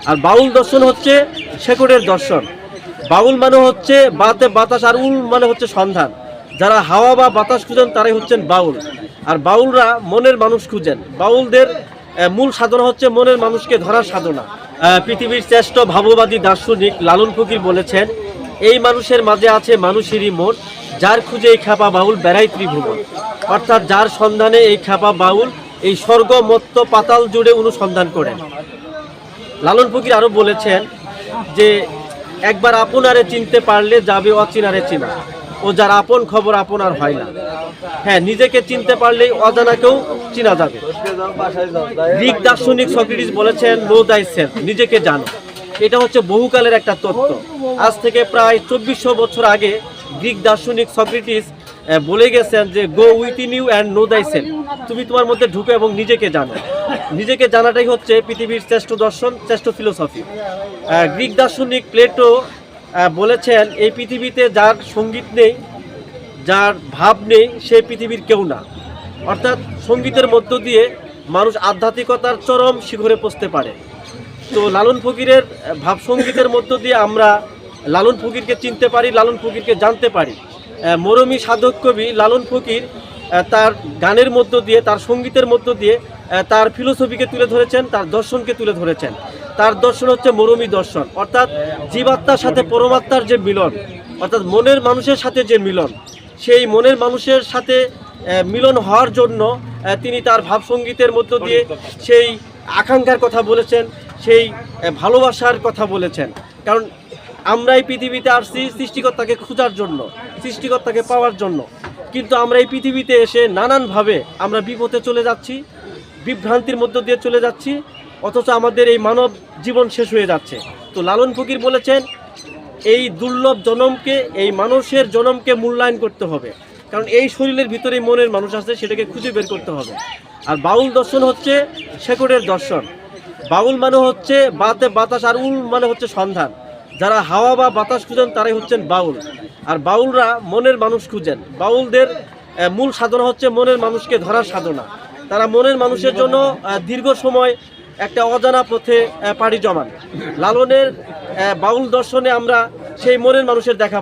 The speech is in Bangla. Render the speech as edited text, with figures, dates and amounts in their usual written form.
আর বাউল দর্শন হচ্ছে শেকড়ের দর্শন। বাউল মানে হচ্ছে বাতে বাতাস, আর উল মানে হচ্ছে সন্ধান। যারা হাওয়া বা বাতাস খুঁজেন তারাই হচ্ছেন বাউল। আর বাউলরা মনের মানুষ খুঁজেন। বাউলদের মূল সাধনা হচ্ছে মনের মানুষকে ধরার সাধনা। পৃথিবীর শ্রেষ্ঠ ভাববাদী দার্শনিক লালন ফকির বলেছেন, এই মানুষের মাঝে আছে মানুষেরই মন, যার খুঁজে এই খ্যাপা বাউল বেড়াই ত্রিভুবন। অর্থাৎ যার সন্ধানে এই খ্যাপা বাউল এই স্বর্গ মত্ত পাতাল জুড়ে অনুসন্ধান করেন। লালন ফকির আরো বলেছেন যে একবার আপনারে চিনতে পারলে যাবে অচিনারে চিনা, ও যার আপন খবর আপন আর হয় না। হ্যাঁ, নিজেকে চিনতে পারলেই অজানাকেও চিনা যাবে। গ্রিক দার্শনিক সক্রেটিস বলেছেন, নো দাই সেলফ, নিজেকে জানো। এটা হচ্ছে বহুকালের একটা তত্ত্ব। আজ থেকে প্রায় 2400 বছর আগে গ্রিক দার্শনিক সক্রেটিস বলে গেছেন যে go within you and know thyself, তুমি তোমার মধ্যে ঢুকো এবং নিজেকে জানো। নিজেকে জানাটাই হচ্ছে পৃথিবীর শ্রেষ্ঠ দর্শন, শ্রেষ্ঠ ফিলোসফি। গ্রিক দার্শনিক প্লেটো বলেছেন, এই পৃথিবীতে যার সঙ্গীত নেই, যার ভাব নেই, সে পৃথিবীর কেউ না। অর্থাৎ সঙ্গীতের মধ্য দিয়ে মানুষ আধ্যাত্মিকতার চরম শিখরে পৌঁছতে পারে। তো লালন ফকিরের ভাব সঙ্গীতের মধ্য দিয়ে আমরা লালন ফকিরকে চিনতে পারি, লালন ফকিরকে জানতে পারি। মরমী সাধক কবি লালন ফকির তার গানের মধ্য দিয়ে, তার সঙ্গীতের মধ্য দিয়ে তার ফিলোসফিকে তুলে ধরেছেন, তার দর্শনকে তুলে ধরেছেন। তার দর্শন হচ্ছে মরমী দর্শন, অর্থাৎ জীবাত্মার সাথে পরমাত্মার যে মিলন, অর্থাৎ মনের মানুষের সাথে যে মিলন, সেই মনের মানুষের সাথে মিলন হওয়ার জন্য তিনি তার ভাবসঙ্গীতের মধ্য দিয়ে সেই আকাঙ্ক্ষার কথা বলেছেন, সেই ভালোবাসার কথা বলেছেন। কারণ আমরা এই পৃথিবীতে আসছি সৃষ্টিকর্তাকে খোঁজার জন্য, সৃষ্টিকর্তাকে পাওয়ার জন্য। কিন্তু আমরা এই পৃথিবীতে এসে নানানভাবে আমরা বিপথে চলে যাচ্ছি, বিভ্রান্তির মধ্য দিয়ে চলে যাচ্ছি, অথচ আমাদের এই মানব জীবন শেষ হয়ে যাচ্ছে। তো লালন ফকির বলেছেন, এই দুর্লভ জনমকে, এই মানুষের জনমকে মূল্যায়ন করতে হবে। কারণ এই শরীরের ভিতরে মনের মানুষ আছে, সেটাকে খুঁজে বের করতে হবে। আর বাউল দর্শন হচ্ছে শেকড়ের দর্শন। বাউল মানে হচ্ছে বাতে বাতাস, আর উল মানে হচ্ছে সন্ধান। যারা হাওয়া বা বাতাস খুঁজেন তারাই হচ্ছেন বাউল। আর বাউলরা মনের মানুষ খুঁজেন। বাউলদের মূল সাধনা হচ্ছে মনের মানুষকে ধরার সাধনা। তারা মনের মানুষের জন্য দীর্ঘ সময় একটা অজানা পথে পাড়ি জমান। লালনের বাউল দর্শনে আমরা সেই মনের মানুষের দেখা